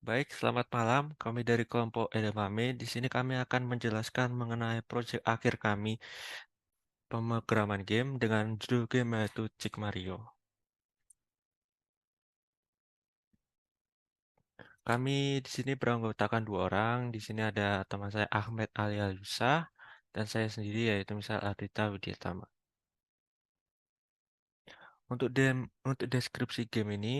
Baik, selamat malam. Kami dari kelompok Edamame. Di sini kami akan menjelaskan mengenai proyek akhir kami, pemrograman game dengan judul game yaitu Chick Mario. Kami di sini beranggotakan dua orang. Di sini ada teman saya Ahmed Alia Yusa dan saya sendiri yaitu misal Ardita Widyatama. Untuk deskripsi game ini,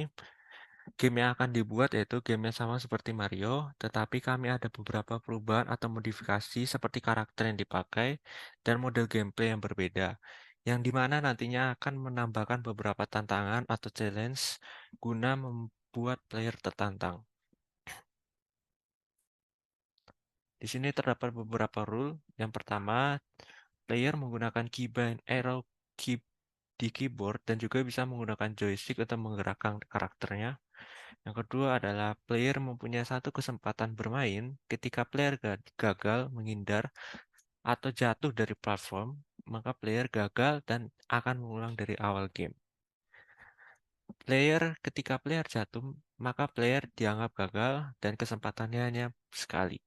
game yang akan dibuat yaitu game yang sama seperti Mario, tetapi kami ada beberapa perubahan atau modifikasi seperti karakter yang dipakai dan model gameplay yang berbeda, yang dimana nantinya akan menambahkan beberapa tantangan atau challenge guna membuat player tertantang. Di sini terdapat beberapa rule. Yang pertama, player menggunakan keybind arrow key di keyboard dan juga bisa menggunakan joystick untuk menggerakkan karakternya. Yang kedua adalah player mempunyai satu kesempatan bermain ketika player gagal menghindar atau jatuh dari platform, maka player gagal dan akan mengulang dari awal game. Ketika player jatuh, maka player dianggap gagal dan kesempatannya hanya sekali.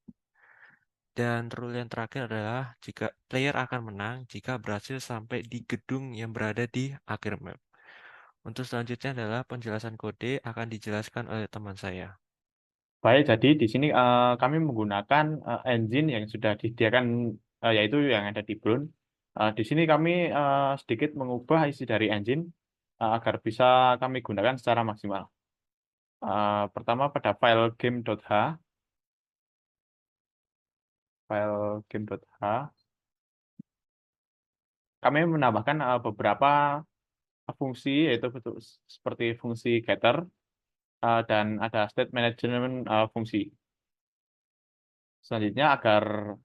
Dan rule yang terakhir adalah jika player akan menang jika berhasil sampai di gedung yang berada di akhir map. Untuk selanjutnya adalah penjelasan kode akan dijelaskan oleh teman saya. Baik, jadi di sini kami menggunakan engine yang sudah disediakan, yaitu yang ada di Brun. Di sini kami sedikit mengubah isi dari engine agar bisa kami gunakan secara maksimal. Pertama pada file game.h, kami menambahkan beberapa fungsi, yaitu seperti fungsi getter dan ada state management fungsi. Selanjutnya agar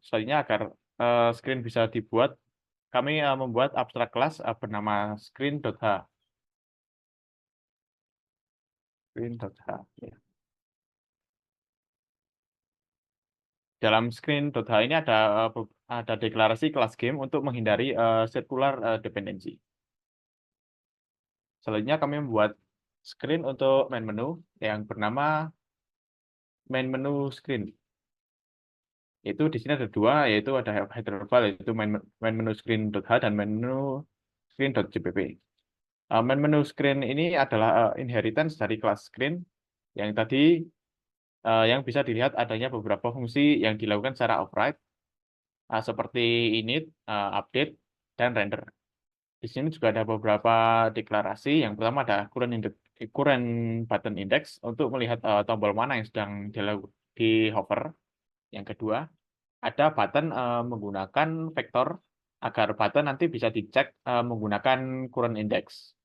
screen bisa dibuat, kami membuat abstrak kelas bernama screen.h. Ya. Dalam screen.h ini ada deklarasi kelas game untuk menghindari circular dependency. Selanjutnya kami membuat screen untuk main menu yang bernama main menu screen. Itu di sini ada dua, yaitu ada header file, yaitu main menu screen.h dan main menu screen.jpp. Main menu screen ini adalah inheritance dari kelas screen yang tadi, yang bisa dilihat adanya beberapa fungsi yang dilakukan secara override, seperti init, update, dan render. Di sini juga ada beberapa deklarasi. Yang pertama ada current button index untuk melihat tombol mana yang sedang di hover. Yang kedua, ada button menggunakan vektor agar button nanti bisa dicek menggunakan current index.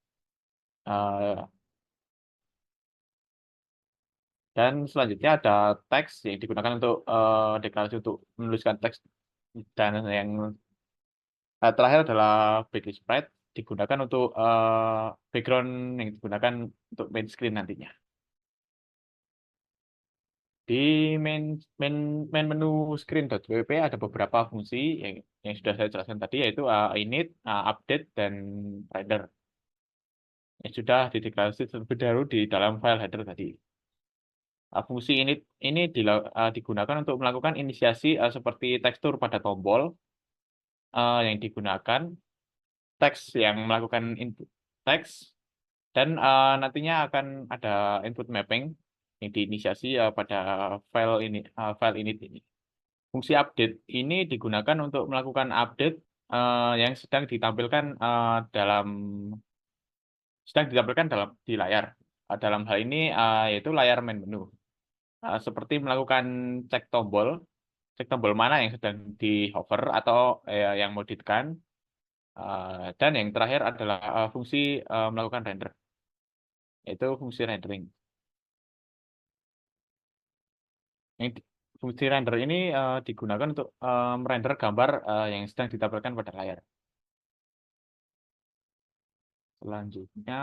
Eh, dan selanjutnya ada teks yang digunakan untuk deklarasi untuk menuliskan teks, dan yang terakhir adalah backlit sprite digunakan untuk background yang digunakan untuk main screen nantinya. Di main main main menu screen.wp ada beberapa fungsi yang sudah saya jelaskan tadi, yaitu init, update, dan render yang sudah dideklarasi terlebih dahulu di dalam file header tadi. Fungsi init ini digunakan untuk melakukan inisiasi seperti tekstur pada tombol yang digunakan, teks yang melakukan input teks, dan nantinya akan ada input mapping yang diinisiasi pada file init ini. Fungsi update ini digunakan untuk melakukan update yang sedang ditampilkan di layar. Dalam hal ini yaitu layar main menu. Seperti melakukan cek cek tombol mana yang sedang di hover atau yang mau ditekan. Dan yang terakhir adalah fungsi melakukan render, yaitu fungsi rendering. Yang fungsi render ini digunakan untuk merender gambar yang sedang ditampilkan pada layar. Selanjutnya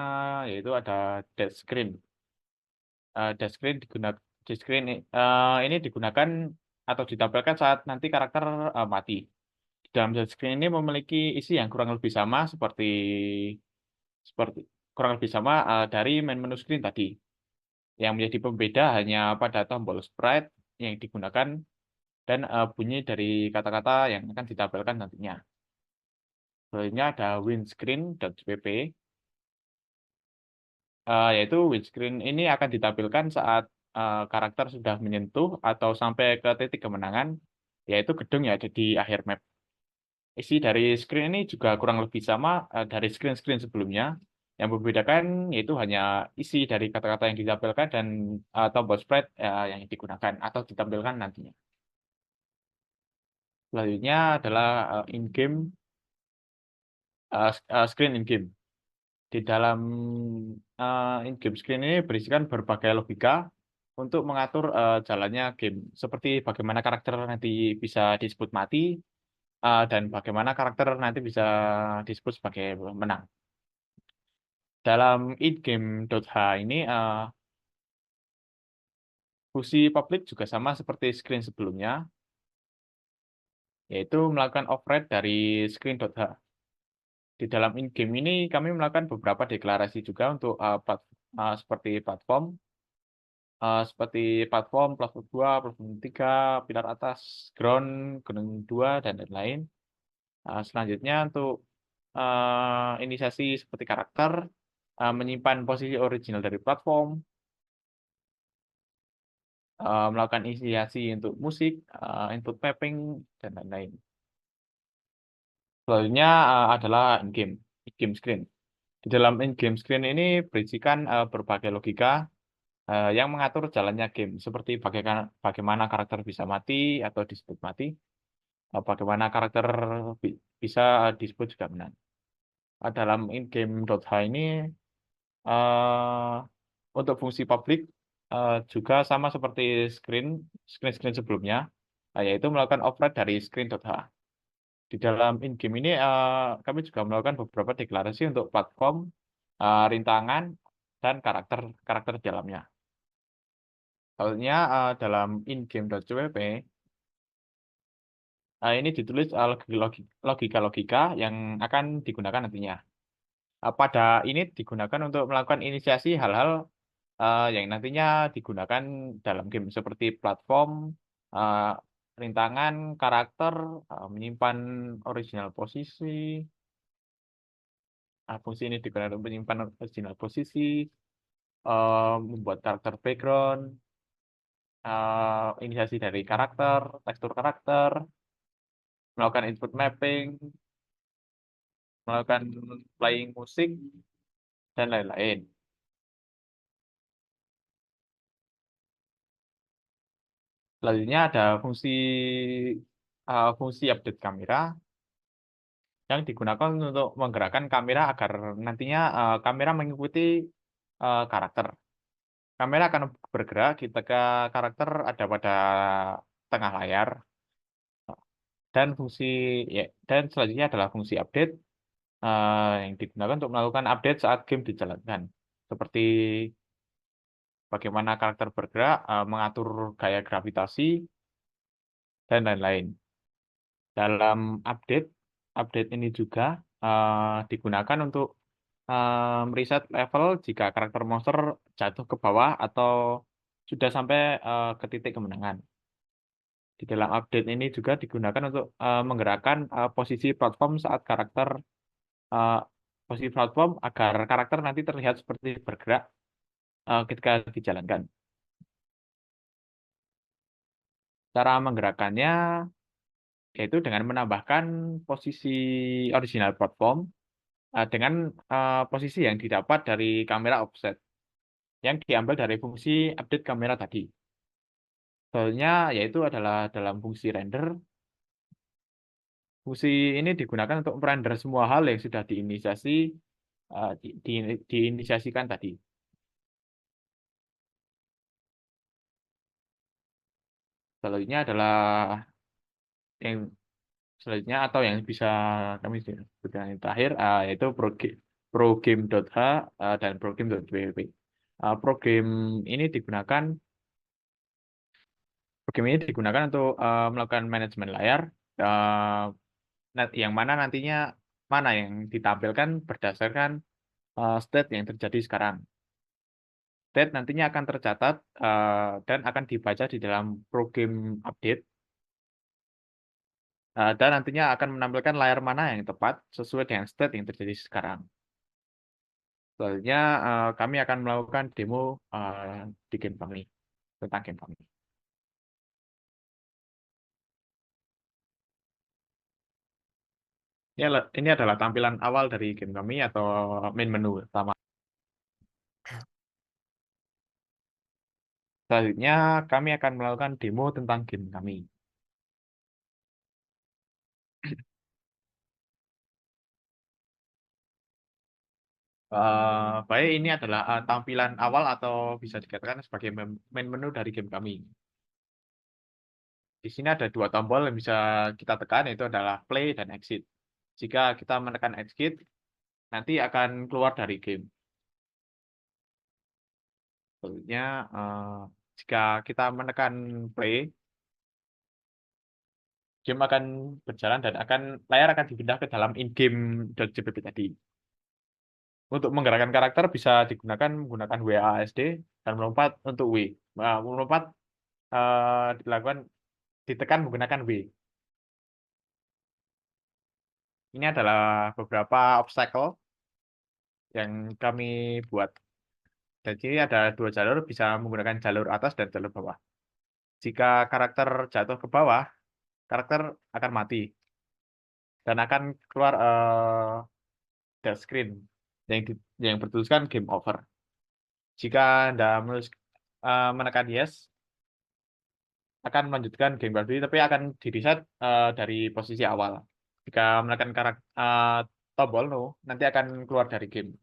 yaitu ada dead screen. Dead screen ini digunakan atau ditampilkan saat nanti karakter mati. Di dalam dead screen ini memiliki isi yang kurang lebih sama seperti seperti kurang lebih sama dari main menu screen tadi. Yang menjadi pembeda hanya pada tombol sprite yang digunakan dan bunyi dari kata-kata yang akan ditampilkan nantinya. Selanjutnya ada windscreen.jpg, yaitu windscreen ini akan ditampilkan saat karakter sudah menyentuh atau sampai ke titik kemenangan, yaitu gedung yang ada di akhir map. Isi dari screen ini juga kurang lebih sama dari screen-screen sebelumnya. Yang membedakan yaitu hanya isi dari kata-kata yang ditampilkan dan tombol sprite yang digunakan atau ditampilkan nantinya. Selanjutnya adalah in-game screen in-game. Di dalam in-game screen ini berisikan berbagai logika untuk mengatur jalannya game, seperti bagaimana karakter nanti bisa disebut mati dan bagaimana karakter nanti bisa disebut sebagai menang. Dalam in-game.h ini fungsi public juga sama seperti screen sebelumnya, yaitu melakukan override dari screen.h. Di dalam in-game ini kami melakukan beberapa deklarasi juga untuk seperti platform 2, platform 3, pilar atas, ground, gunung 2, dan lain-lain. Selanjutnya untuk inisiasi seperti karakter, menyimpan posisi original dari platform, melakukan inisiasi untuk musik, input mapping, dan lain-lain. Selanjutnya adalah in-game screen. Di dalam in-game screen ini berisikan berbagai logika yang mengatur jalannya game, seperti bagaimana karakter bisa mati atau disebut mati, bagaimana karakter bisa disebut juga menang. Dalam in-game.h ini untuk fungsi publik juga sama seperti screen sebelumnya, yaitu melakukan override dari screen.h. Di dalam in-game ini kami juga melakukan beberapa deklarasi untuk platform, rintangan, dan karakter di dalamnya. Soalnya dalam in-game.jpg ini ditulis logika-logika yang akan digunakan nantinya. Pada ini digunakan untuk melakukan inisiasi hal-hal yang nantinya digunakan dalam game seperti platform, uh, rintangan, karakter, menyimpan original posisi. Fungsi ini digunakan untuk menyimpan original posisi, membuat karakter background, inisiasi dari karakter, tekstur karakter, melakukan input mapping, melakukan playing musik, dan lain-lain. Selanjutnya ada fungsi update kamera yang digunakan untuk menggerakkan kamera agar nantinya kamera mengikuti karakter. Kamera akan bergerak ketika karakter ada pada tengah layar dan dan selanjutnya adalah fungsi update yang digunakan untuk melakukan update saat game dijalankan, seperti bagaimana karakter bergerak, mengatur gaya gravitasi, dan lain-lain. Dalam update ini juga digunakan untuk mereset level jika karakter monster jatuh ke bawah atau sudah sampai ke titik kemenangan. Di dalam update ini juga digunakan untuk menggerakkan uh, posisi platform agar karakter nanti terlihat seperti bergerak ketika dijalankan. Cara menggerakkannya yaitu dengan menambahkan posisi original platform dengan posisi yang didapat dari kamera offset yang diambil dari fungsi update kamera tadi. Soalnya yaitu adalah dalam fungsi render. Fungsi ini digunakan untuk merender semua hal yang sudah diinisiasikan tadi. Selanjutnya adalah yang selanjutnya atau yang bisa kami sebutkan yang terakhir yaitu programe.h dan programe.wp. Program ini digunakan Program ini digunakan untuk melakukan manajemen layar, yang mana nantinya mana yang ditampilkan berdasarkan state yang terjadi sekarang. state nantinya akan tercatat dan akan dibaca di dalam program update. Dan nantinya akan menampilkan layar mana yang tepat sesuai dengan state yang terjadi sekarang. Selanjutnya kami akan melakukan demo di game kami, tentang game kami. Ini adalah tampilan awal dari game kami atau main menu utama. Selanjutnya kami akan melakukan demo tentang game kami. Baik, ini adalah tampilan awal atau bisa dikatakan sebagai main menu dari game kami. Di sini ada dua tombol yang bisa kita tekan, yaitu adalah play dan exit. Jika kita menekan exit, nanti akan keluar dari game. Selanjutnya, jika kita menekan play, game akan berjalan dan layar akan dipindah ke dalam in-game .jpg tadi. Untuk menggerakkan karakter bisa digunakan menggunakan WASD dan melompat untuk W. Melompat dilakukan ditekan menggunakan W. Ini adalah beberapa obstacle yang kami buat. Dan sini ada dua jalur, bisa menggunakan jalur atas dan jalur bawah. Jika karakter jatuh ke bawah, karakter akan mati dan akan keluar death screen yang bertuliskan game over. Jika Anda menekan yes, akan melanjutkan game tadi, tapi akan di-reset dari posisi awal. Jika menekan tombol no, nanti akan keluar dari game.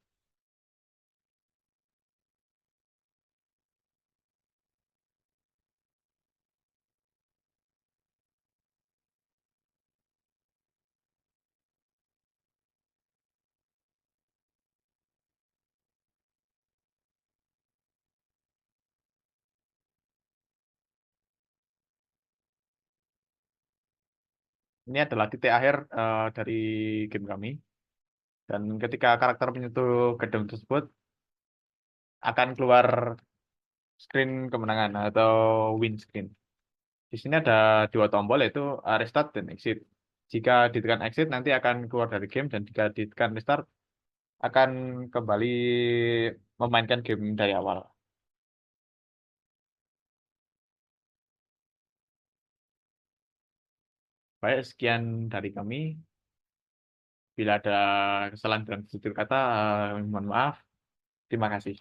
Ini adalah titik akhir dari game kami. Dan ketika karakter menyentuh gedung tersebut, akan keluar screen kemenangan atau win screen. Di sini ada dua tombol, yaitu restart dan exit. Jika ditekan exit, nanti akan keluar dari game, dan jika ditekan restart, akan kembali memainkan game dari awal. Baik, sekian dari kami. Bila ada kesalahan dalam tutur kata, mohon maaf. Terima kasih.